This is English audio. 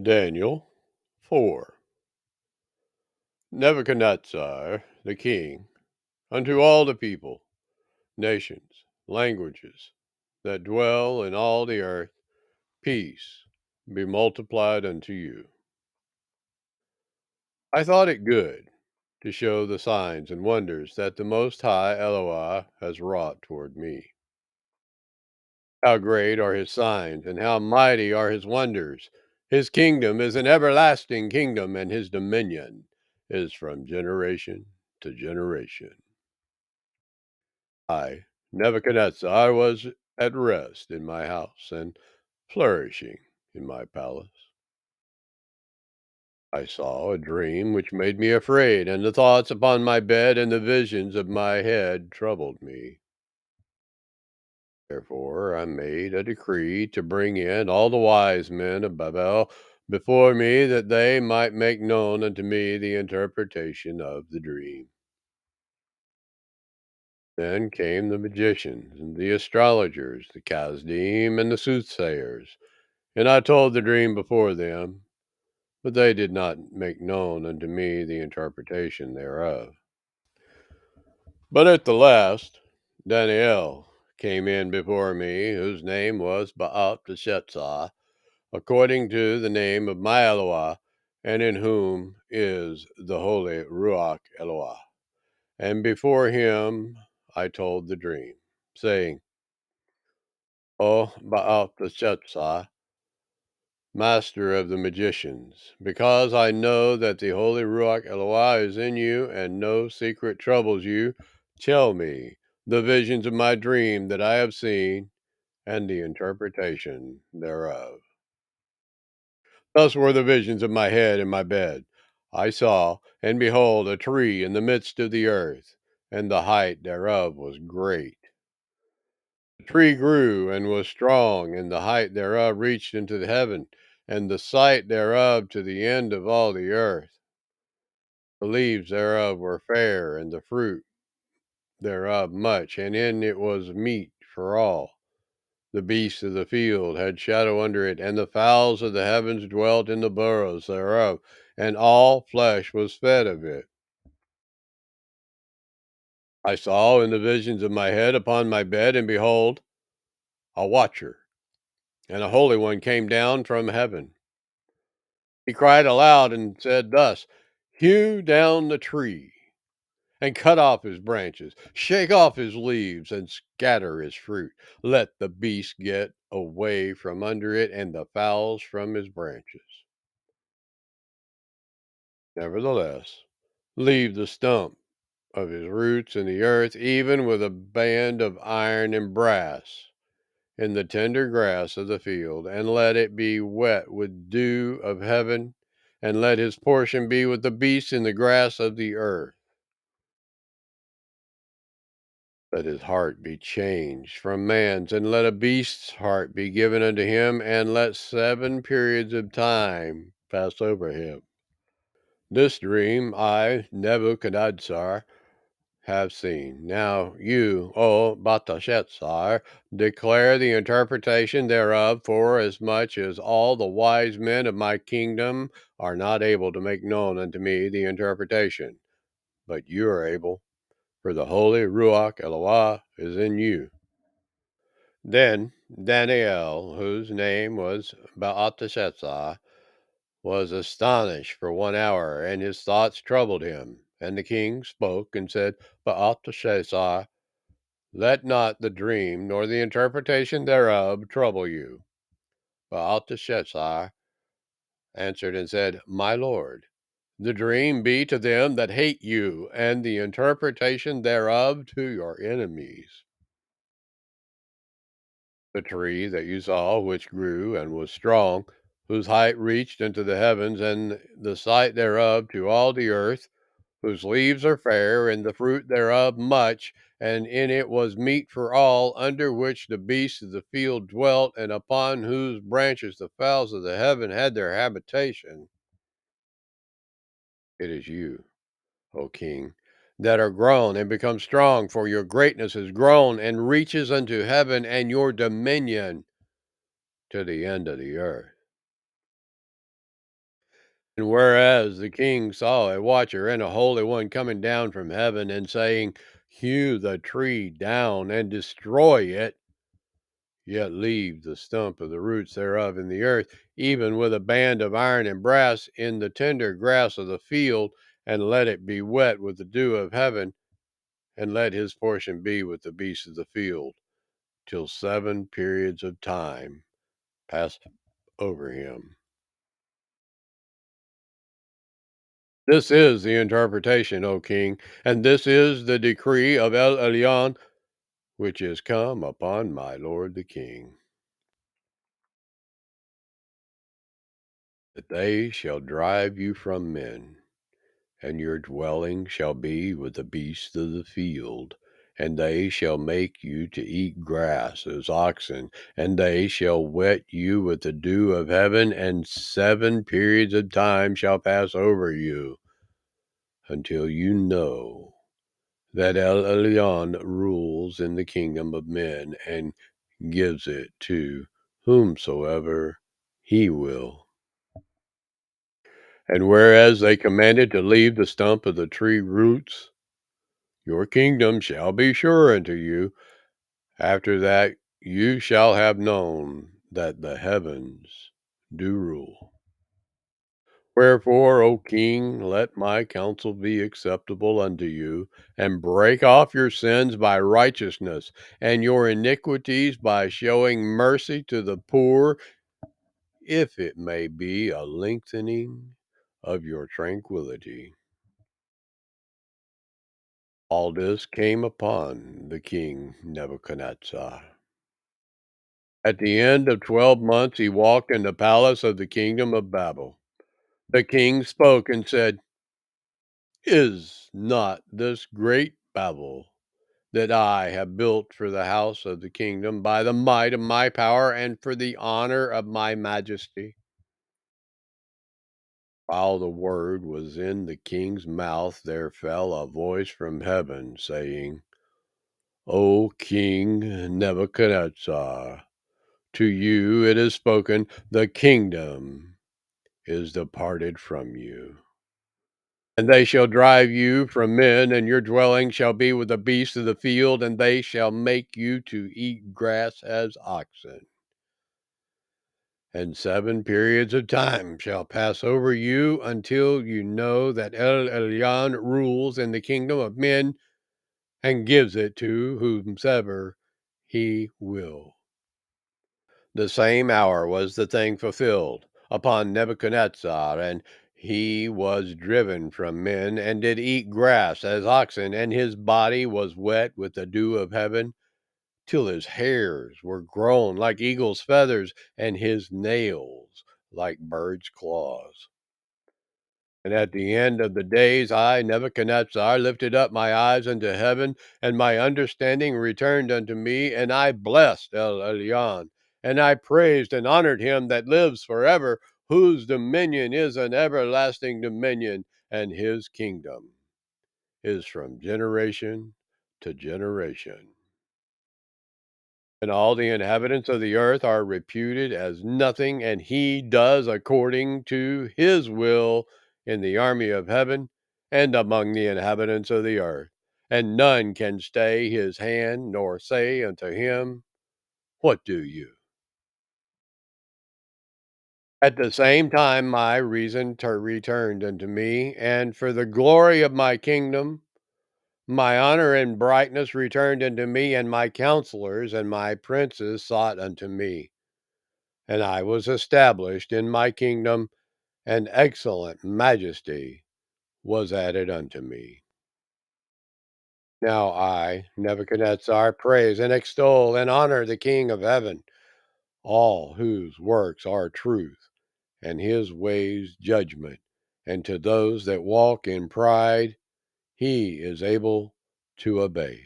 Daniel 4. Nebuchadnezzar the king, unto all the people, nations, languages, that dwell in all the earth, peace be multiplied unto you. I thought it good to show the signs and wonders that the Most High YAHUAH has wrought toward me. How great are his signs, and how mighty are his wonders! His kingdom is an everlasting kingdom, and his dominion is from generation to generation. I, Nebuchadnezzar, was at rest in my house, and flourishing in my palace. I saw a dream which made me afraid, and the thoughts upon my bed and the visions of my head troubled me. Therefore I made a decree to bring in all the wise men of Babel before me, that they might make known unto me the interpretation of the dream. Then came the magicians and the astrologers, the Chaldean and the soothsayers, and I told the dream before them, but they did not make known unto me the interpretation thereof. But at the last, Daniy'el came in before me, whose name was Belteshazzar, according to the name of my Eloah, and in whom is the holy Ruach Eloah. And before him I told the dream, saying, O Belteshazzar, master of the magicians, because I know that the holy Ruach Eloah is in you, and no secret troubles you, tell me the visions of my dream that I have seen, and the interpretation thereof. Thus were the visions of my head in my bed. I saw, and behold, a tree in the midst of the earth, and the height thereof was great. The tree grew and was strong, and the height thereof reached into the heaven, and the sight thereof to the end of all the earth. The leaves thereof were fair, and the fruit thereof much, and in it was meat for all. The beasts of the field had shadow under it, and the fowls of the heavens dwelt in the burrows thereof, and all flesh was fed of it. I saw in the visions of my head upon my bed, and behold, a watcher, and a holy one came down from heaven. He cried aloud and said thus, Hew down the tree, and cut off his branches, shake off his leaves, and scatter his fruit. Let the beasts get away from under it, and the fowls from his branches. Nevertheless, leave the stump of his roots in the earth, even with a band of iron and brass, in the tender grass of the field, and let it be wet with dew of heaven, and let his portion be with the beasts in the grass of the earth. Let his heart be changed from man's, and let a beast's heart be given unto him, and let 7 periods of time pass over him. This dream I, Nebuchadnezzar, have seen. Now you, O Belteshazzar, declare the interpretation thereof, for as much as all the wise men of my kingdom are not able to make known unto me the interpretation. But you are able, for the holy Ruach Eloah is in you. Then Daniy'el, whose name was Belteshazzar, was astonished for 1 hour, and his thoughts troubled him. And the king spoke and said, Belteshazzar, let not the dream nor the interpretation thereof trouble you. Belteshazzar answered and said, My lord, the dream be to them that hate you, and the interpretation thereof to your enemies. The tree that you saw, which grew and was strong, whose height reached into the heavens, and the sight thereof to all the earth, whose leaves are fair, and the fruit thereof much, and in it was meat for all, under which the beasts of the field dwelt, and upon whose branches the fowls of the heaven had their habitation. It is you, O king, that are grown and become strong, for your greatness is grown and reaches unto heaven, and your dominion to the end of the earth. And whereas the king saw a watcher and a holy one coming down from heaven and saying, "Hew the tree down and destroy it, yet leave the stump of the roots thereof in the earth, even with a band of iron and brass in the tender grass of the field, and let it be wet with the dew of heaven, and let his portion be with the beasts of the field, till 7 periods of time pass over him." This is the interpretation, O king, and this is the decree of El Elyon, which is come upon my lord the king, that they shall drive you from men, and your dwelling shall be with the beasts of the field, and they shall make you to eat grass as oxen, and they shall wet you with the dew of heaven, and 7 periods of time shall pass over you, until you know that El Elyon rules in the kingdom of men and gives it to whomsoever he will. And whereas they commanded to leave the stump of the tree roots, your kingdom shall be sure unto you. After that you shall have known that the heavens do rule. Wherefore, O king, let my counsel be acceptable unto you, and break off your sins by righteousness, and your iniquities by showing mercy to the poor, if it may be a lengthening of your tranquility. All this came upon the king Nebuchadnezzar. At the end of 12 months he walked in the palace of the kingdom of Babel. The king spoke and said, "Is not this great Babel that I have built for the house of the kingdom by the might of my power and for the honor of my majesty?" While the word was in the king's mouth, there fell a voice from heaven saying, "O King Nebuchadnezzar, to you it is spoken, the kingdom is departed from you. And they shall drive you from men, and your dwelling shall be with the beasts of the field, and they shall make you to eat grass as oxen. And 7 periods of time shall pass over you until you know that El Elyon rules in the kingdom of men and gives it to whomsoever he will. The same hour was the thing fulfilled upon Nebuchadnezzar, and he was driven from men, and did eat grass as oxen, and his body was wet with the dew of heaven, till his hairs were grown like eagle's feathers, and his nails like birds' claws. And at the end of the days, I, Nebuchadnezzar, lifted up my eyes unto heaven, and my understanding returned unto me, and I blessed El Elyon, and I praised and honored him that lives forever, whose dominion is an everlasting dominion, and his kingdom is from generation to generation. And all the inhabitants of the earth are reputed as nothing, and he does according to his will in the army of heaven and among the inhabitants of the earth. And none can stay his hand, nor say unto him, "What do you?" At the same time my reason returned unto me, and for the glory of my kingdom, my honor and brightness returned unto me, and my counselors and my princes sought unto me. And I was established in my kingdom, and excellent majesty was added unto me. Now I, Nebuchadnezzar, praise and extol and honor the King of heaven, all whose works are truth, and his ways judgment, and to those that walk in pride he is able to abase.